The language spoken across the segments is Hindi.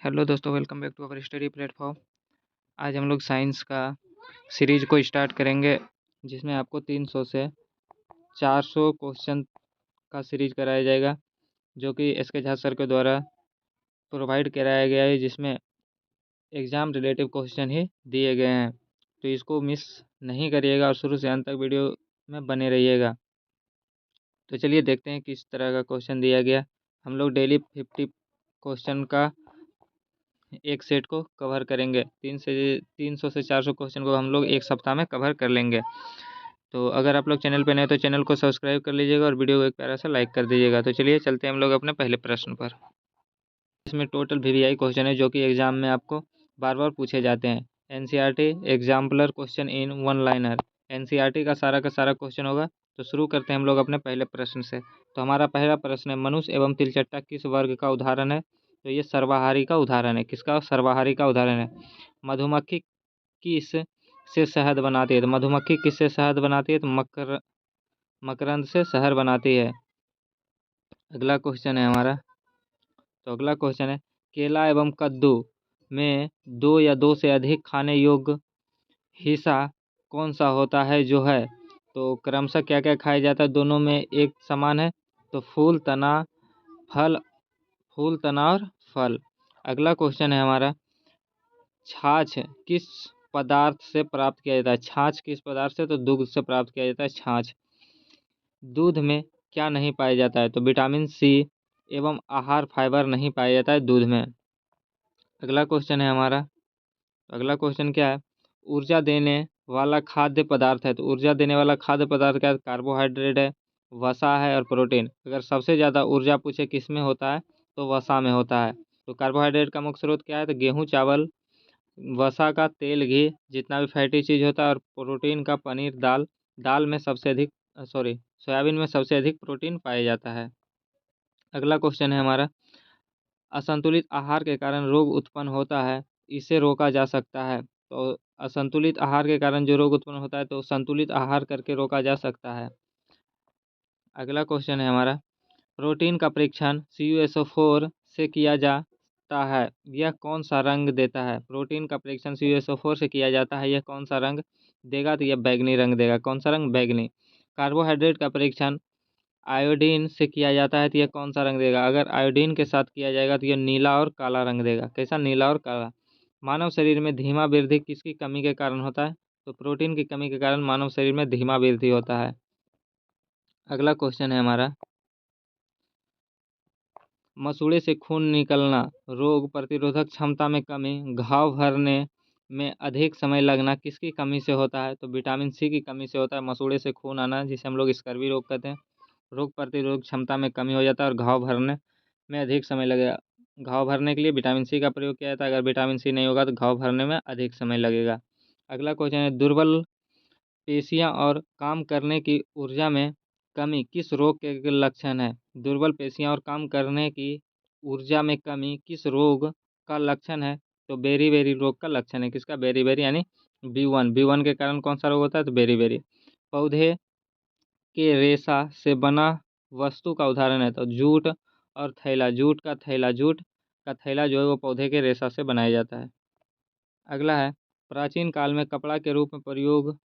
हेलो दोस्तों, welcome back to our study platform. आज हम लोग साइंस का सीरीज को स्टार्ट करेंगे, जिसमें आपको 300 से 400 क्वेश्चन का सीरीज कराया जाएगा, जो कि एस के झा सर के द्वारा प्रोवाइड कराया गया है, जिसमें एग्ज़ाम रिलेटिव क्वेश्चन ही दिए गए हैं। तो इसको मिस नहीं करिएगा और शुरू से अंत तक वीडियो में बने रहिएगा। तो चलिए देखते हैं किस तरह का क्वेश्चन दिया गया। हम लोग डेली 50 क्वेश्चन का एक सेट को कवर करेंगे। 300 से 400 क्वेश्चन को हम लोग एक सप्ताह में कवर कर लेंगे। तो अगर आप लोग चैनल पे नए तो चैनल को सब्सक्राइब कर लीजिएगा और वीडियो को एक प्यारा सा लाइक कर दीजिएगा। तो चलिए चलते हैं हम लोग अपने पहले प्रश्न पर। इसमें टोटल वीवीआई क्वेश्चन है, जो कि एग्जाम में आपको बार बार पूछे जाते हैं। NCERT exemplar question in one liner, NCERT का सारा क्वेश्चन होगा। तो शुरू करते हैं हम लोग अपने पहले प्रश्न से। तो हमारा पहला प्रश्न है, मनुष्य एवं तिलचट्टा किस वर्ग का उदाहरण है? तो ये सर्वाहारी का उदाहरण है। किसका? सर्वाहारी का उदाहरण है। मधुमक्खी किस से शहद बनाती है? तो मधुमक्खी किससे शहद बनाती है? तो मकरंद से शहद बनाती है। अगला क्वेश्चन है हमारा। तो अगला क्वेश्चन है, केला एवं कद्दू में दो या दो से अधिक खाने योग्य हिस्सा कौन सा होता है जो है? तो क्रमशः क्या क्या खाया जाता है दोनों में एक समान है? तो फूल फल तना और फल। अगला क्वेश्चन है हमारा, छाछ किस पदार्थ से प्राप्त किया जाता है? छाछ किस पदार्थ से? तो दूध से प्राप्त किया जाता है छाछ। दूध में क्या नहीं पाया जाता है? तो विटामिन सी एवं आहार फाइबर नहीं पाया जाता है दूध में। अगला क्वेश्चन है हमारा। अगला क्वेश्चन क्या है? ऊर्जा देने वाला खाद्य पदार्थ है। तो ऊर्जा देने वाला खाद्य पदार्थ क्या है? कार्बोहाइड्रेट है, वसा है और प्रोटीन। अगर सबसे ज़्यादा ऊर्जा पूछे किस में होता है, तो वसा में होता है। तो कार्बोहाइड्रेट का मुख्य स्रोत क्या है? तो गेहूँ, चावल, वसा का तेल, घी, जितना भी फैटी चीज़ होता है, और प्रोटीन का पनीर, दाल। दाल में सबसे अधिक सोयाबीन में सबसे अधिक प्रोटीन पाया जाता है। अगला क्वेश्चन है हमारा, असंतुलित आहार के कारण रोग उत्पन्न होता है, इसे रोका जा सकता है। तो असंतुलित आहार के कारण जो रोग उत्पन्न होता है, तो संतुलित आहार करके रोका जा सकता है। अगला क्वेश्चन है हमारा, प्रोटीन का परीक्षण CuSO4 से किया जाता है, यह कौन सा रंग देता है? प्रोटीन का परीक्षण CuSO4 से किया जाता है, यह कौन सा रंग देगा? तो यह बैगनी रंग देगा। कौन सा रंग? बैगनी। कार्बोहाइड्रेट का परीक्षण आयोडीन से किया जाता है, तो यह कौन सा रंग देगा? अगर आयोडीन के साथ किया जाएगा तो यह नीला और काला रंग देगा। कैसा? नीला और काला। मानव शरीर में धीमा वृद्धि किसकी कमी के कारण होता है? तो प्रोटीन की कमी के कारण मानव शरीर में धीमा वृद्धि होता है। अगला क्वेश्चन है हमारा, मसूड़े से खून निकलना, रोग प्रतिरोधक क्षमता में कमी, घाव भरने में अधिक समय लगना किसकी कमी से होता है? तो विटामिन सी की कमी से होता है। मसूड़े से खून आना, जिसे हम लोग स्कर्वी रोग कहते हैं। रोग प्रतिरोधक क्षमता में कमी हो जाता है और घाव भरने में अधिक समय लगेगा। घाव भरने के लिए विटामिन सी का प्रयोग किया जाता है। अगर विटामिन सी नहीं होगा तो घाव भरने में अधिक समय लगेगा। अगला क्वेश्चन है, दुर्बल पेशियां और काम करने की ऊर्जा में कमी किस रोग के लक्षण है? दुर्बल पेशियां और काम करने की ऊर्जा में कमी किस रोग का लक्षण है? तो बेरी रोग का लक्षण है। किसका? बेरी यानी B1 के कारण कौन सा रोग होता है? तो बेरी। पौधे के रेशा से बना वस्तु का उदाहरण है। तो जूट और थैला। जूट का थैला जो है वो पौधे के रेशा से बनाया जाता है। अगला है, प्राचीन काल में कपड़ा के रूप में प्रयोग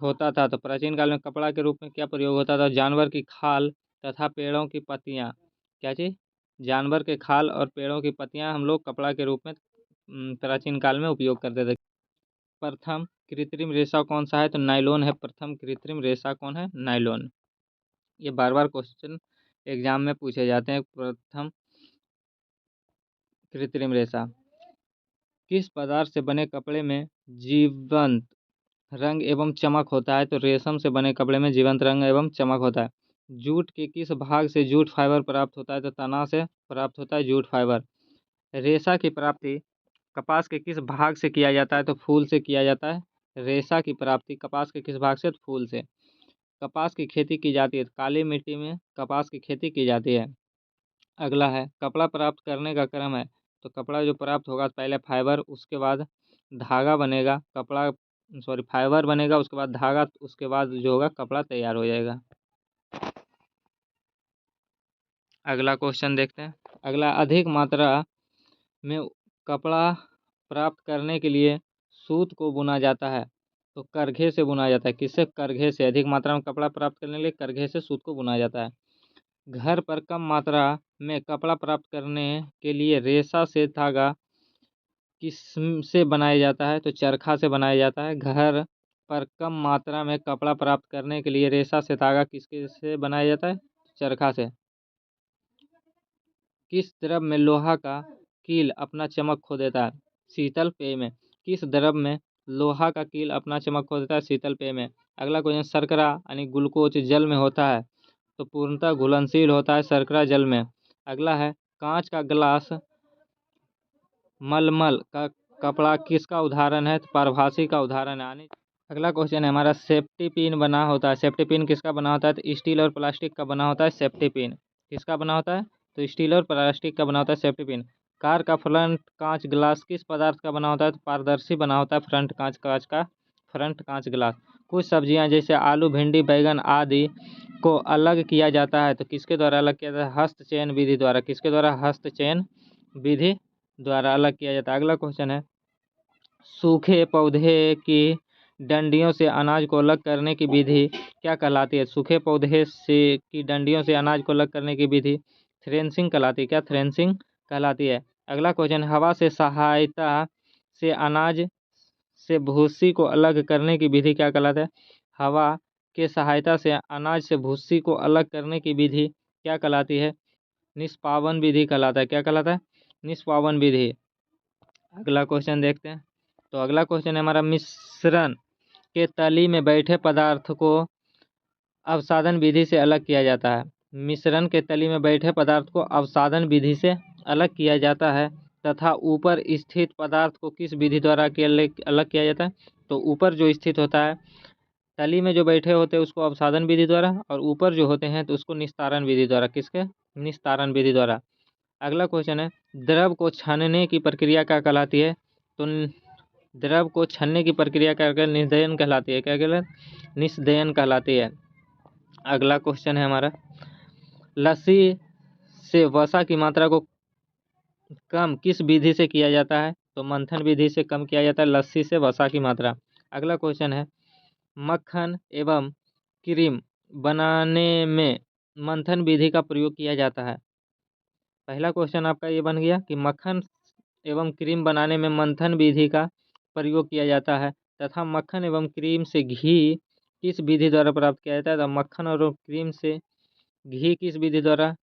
होता था। तो प्राचीन काल में कपड़ा के रूप में क्या प्रयोग होता था? जानवर की खाल तथा पेड़ों की पत्तियां। क्या चीज? जानवर के खाल और पेड़ों की पत्तियां हम लोग कपड़ा के रूप में प्राचीन काल में उपयोग करते थे। प्रथम कृत्रिम रेशा कौन सा है? तो नायलॉन है। प्रथम कृत्रिम रेशा कौन है? नायलॉन। ये बार बार क्वेश्चन एग्जाम में पूछे जाते हैं। प्रथम कृत्रिम रेशा। किस पदार्थ से बने कपड़े में जीवंत रंग एवं चमक होता है? तो रेशम से बने कपड़े में जीवंत रंग एवं चमक होता है। जूट के किस भाग से जूट फाइबर प्राप्त होता है? तो तना से प्राप्त होता है जूट फाइबर। रेशा की प्राप्ति कपास के किस भाग से किया जाता है? तो फूल से किया जाता है। रेशा की प्राप्ति कपास के किस भाग से? तो फूल से। कपास की खेती की जाती है। काली मिट्टी में कपास की खेती की जाती है। अगला है, कपड़ा प्राप्त करने का क्रम है। तो कपड़ा जो प्राप्त होगा, पहले फाइबर, उसके बाद धागा बनेगा, फाइबर बनेगा, उसके बाद धागा, उसके बाद जो होगा कपड़ा तैयार हो जाएगा। अगला क्वेश्चन देखते हैं। अगला, अधिक मात्रा में कपड़ा प्राप्त करने के लिए सूत को बुना जाता है, तो करघे से बुना जाता है। किससे? करघे से। अधिक मात्रा में कपड़ा प्राप्त करने के लिए करघे से सूत को बुना जाता है। घर पर कम मात्रा में कपड़ा प्राप्त करने के लिए रेशा से धागा किस से बनाया जाता है? तो चरखा से बनाया जाता है। घर पर कम मात्रा में कपड़ा प्राप्त करने के लिए रेशा से धागा किसके से बनाया जाता है? चरखा से। किस द्रव में लोहा का कील अपना चमक खो देता है? शीतल पेय में। किस द्रव में लोहा का कील अपना चमक खो देता है? शीतल पेय में। अगला क्वेश्चन, शर्करा यानी ग्लूकोज जल में होता है, तो पूर्णतः घुलनशील होता है शर्करा जल में। अगला है, कांच का ग्लास मलमल का कपड़ा किसका उदाहरण है? तो पारभासी का उदाहरण है। यानी अगला क्वेश्चन है हमारा, सेफ्टी पिन बना होता है। सेफ्टी पिन किसका बना होता है? तो स्टील और प्लास्टिक का बना होता है सेफ्टी पिन। किसका बना होता है? तो स्टील और प्लास्टिक का बना होता है सेफ्टी पिन। कार का फ्रंट कांच ग्लास किस पदार्थ का बना होता है? तो पारदर्शी बना होता है फ्रंट कांच का फ्रंट कांच ग्लास। कुछ सब्जियां जैसे आलू, भिंडी, बैगन आदि को अलग किया जाता है, तो किसके द्वारा अलग किया जाता है? हस्तचयन विधि द्वारा। किसके द्वारा? हस्तचयन विधि द्वारा अलग किया जाता है। अगला क्वेश्चन है, सूखे पौधे की डंडियों से अनाज को अलग करने की विधि क्या कहलाती है? सूखे पौधे से की डंडियों से अनाज को अलग करने की विधि थ्रेसिंग कहलाती है। क्या? थ्रेसिंग कहलाती है। अगला क्वेश्चन, हवा से सहायता से अनाज से भूसी को अलग करने की विधि क्या कहलाता है? हवा के सहायता से अनाज से भूसी को अलग करने की विधि क्या कहलाती है? निष्पावन विधि कहलाता है। क्या कहलाता है? निष्पावन विधि। अगला क्वेश्चन देखते हैं। तो अगला क्वेश्चन है हमारा, मिश्रण के तली में बैठे पदार्थ को अवसादन विधि से अलग किया जाता है। मिश्रण के तली में बैठे पदार्थ को अवसादन विधि से अलग किया जाता है तथा ऊपर स्थित पदार्थ को किस विधि द्वारा अलग किया जाता है? तो ऊपर जो स्थित होता है, तली में जो बैठे होते हैं उसको अवसादन विधि द्वारा, और ऊपर जो होते हैं तो उसको निस्तारण विधि द्वारा। किसके? निस्तारण विधि द्वारा। अगला क्वेश्चन है, द्रव को छानने की प्रक्रिया क्या कहलाती है? तो द्रव को छानने की प्रक्रिया क्या कहलाती है? निस्दयन कहलाती है। क्या कहलाती है? निस्दयन कहलाती है। अगला क्वेश्चन है हमारा, लस्सी से वसा की मात्रा को कम किस विधि से किया जाता है? तो मंथन विधि से कम किया जाता है लस्सी से वसा की मात्रा। अगला क्वेश्चन है, मक्खन एवं क्रीम बनाने में मंथन विधि का प्रयोग किया जाता है। पहला क्वेश्चन आपका ये बन गया कि मक्खन एवं क्रीम बनाने में मंथन विधि का प्रयोग किया जाता है तथा मक्खन एवं क्रीम से घी किस विधि द्वारा प्राप्त किया जाता है? तो मक्खन और क्रीम से घी किस विधि द्वारा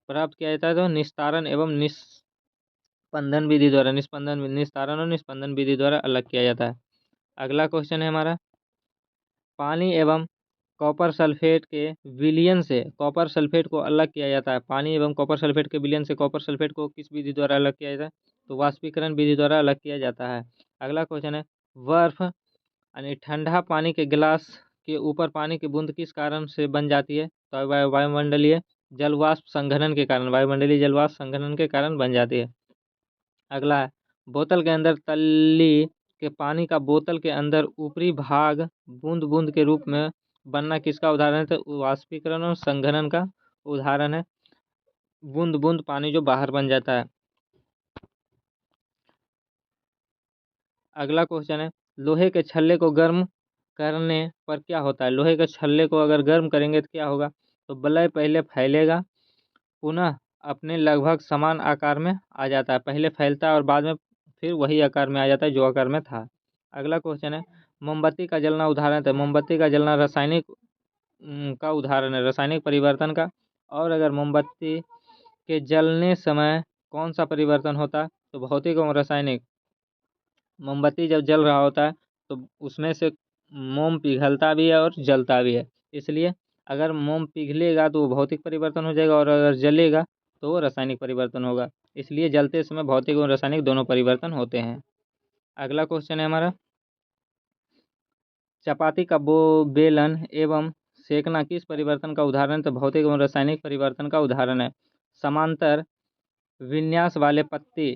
प्राप्त किया जाता है? तो निस्तारण एवं निस्पंदन विधि द्वारा। निस्तारण और निस्पंदन विधि द्वारा अलग किया जाता है। अगला क्वेश्चन है हमारा, पानी एवं कॉपर सल्फेट के विलयन से कॉपर सल्फेट को अलग किया जाता है। पानी एवं कॉपर सल्फेट के विलयन से कॉपर सल्फेट को किस विधि द्वारा अलग किया जाता है? तो वाष्पीकरण विधि द्वारा अलग किया जाता है। अगला क्वेश्चन है, बर्फ यानी ठंडा पानी के गिलास के ऊपर पानी की बूंद किस कारण से बन जाती है? तो वायुमंडलीय जलवाष्प संघनन के कारण। वायुमंडलीय जलवाष्प संघनन के कारण बन जाती है। अगला है, बोतल के अंदर तली के पानी का बोतल के अंदर ऊपरी भाग बूंद बूंद के रूप में बनना किसका उदाहरण है? तो वाष्पीकरण और संघनन का उदाहरण है। बूंद बूंद पानी जो बाहर बन जाता है। अगला क्वेश्चन है, लोहे के छल्ले को गर्म करने पर क्या होता है? लोहे के छल्ले को अगर गर्म करेंगे तो क्या होगा? तो वलय पहले फैलेगा, पुनः अपने लगभग समान आकार में आ जाता है। पहले फैलता है और बाद में फिर वही आकार में आ जाता है जो आकार में था। अगला क्वेश्चन है, मोमबत्ती का जलना उदाहरण है। मोमबत्ती का जलना रासायनिक का उदाहरण है, रासायनिक परिवर्तन का। और अगर मोमबत्ती के जलने समय कौन सा परिवर्तन होता है? तो भौतिक और रासायनिक। मोमबत्ती जब जल रहा होता है तो उसमें से मोम पिघलता भी है और जलता भी है, इसलिए अगर मोम पिघलेगा तो वो भौतिक परिवर्तन हो जाएगा और अगर जलेगा तो वो रासायनिक परिवर्तन होगा। इसलिए जलते समय भौतिक और रासायनिक दोनों परिवर्तन होते हैं। अगला क्वेश्चन है हमारा, चपाती का बेलन एवं सेकना किस परिवर्तन का उदाहरण है? तो भौतिक एवं रासायनिक परिवर्तन का उदाहरण है। समांतर विन्यास वाले पत्ती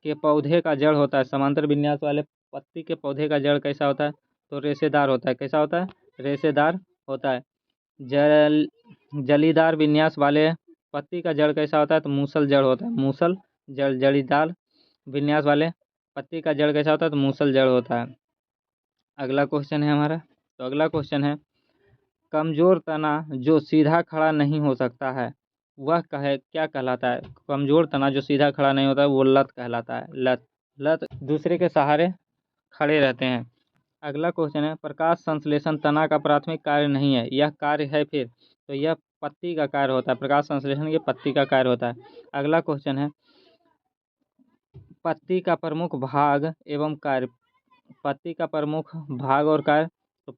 के पौधे का जड़ होता है। समांतर विन्यास वाले पत्ती के पौधे का जड़ कैसा होता है? तो रेशेदार होता है। कैसा होता है? रेशेदार होता है। जलीदार विन्यास वाले पत्ती का जड़ कैसा होता है? तो मूसल जड़ होता है। मूसल जड़ जड़ीदार विन्यास वाले। पत्ती का जड़ कैसा होता है? तो मूसल जड़ होता है। अगला क्वेश्चन है हमारा, तो अगला क्वेश्चन है, कमजोर तना जो सीधा खड़ा नहीं हो सकता है वह क्या कहलाता है? कमजोर तना जो सीधा खड़ा नहीं होता है वो लत कहलाता है। लत। लत दूसरे के सहारे खड़े रहते हैं। अगला क्वेश्चन है, प्रकाश संश्लेषण तना का प्राथमिक कार्य नहीं है, यह कार्य है फिर? तो यह पत्ती का कार्य होता है। प्रकाश संश्लेषण ये पत्ती का कार्य होता है। अगला क्वेश्चन है, पत्ती का प्रमुख भाग एवं कार्य। पत्ती का प्रमुख भाग और कार्य। तो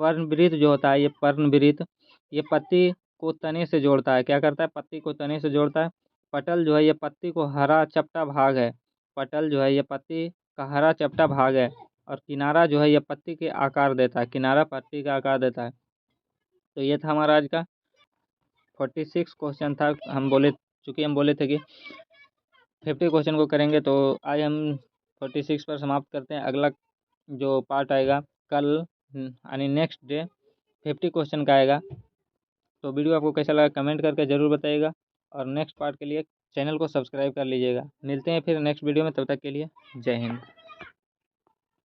पर्णवृत्त जो होता है, ये पर्णवृत्त ये पत्ती को तने से जोड़ता है। क्या करता है? पत्ती को तने से जोड़ता है। पटल जो है ये पत्ती को हरा चपटा भाग है। पटल जो है ये पत्ती का हरा चपटा भाग है। और किनारा जो है ये पत्ती के आकार देता है। किनारा पत्ती का आकार देता है। तो ये था हमारा आज का 46 क्वेश्चन था। चूंकि हम बोले थे कि 50 क्वेश्चन को करेंगे, तो आज हम 46 पर समाप्त करते हैं। अगला जो पार्ट आएगा कल, यानी नेक्स्ट डे 50 क्वेश्चन का आएगा। तो वीडियो आपको कैसा लगा कमेंट करके ज़रूर बताइएगा, और नेक्स्ट पार्ट के लिए चैनल को सब्सक्राइब कर लीजिएगा। मिलते हैं फिर नेक्स्ट वीडियो में, तब तक के लिए जय हिंद।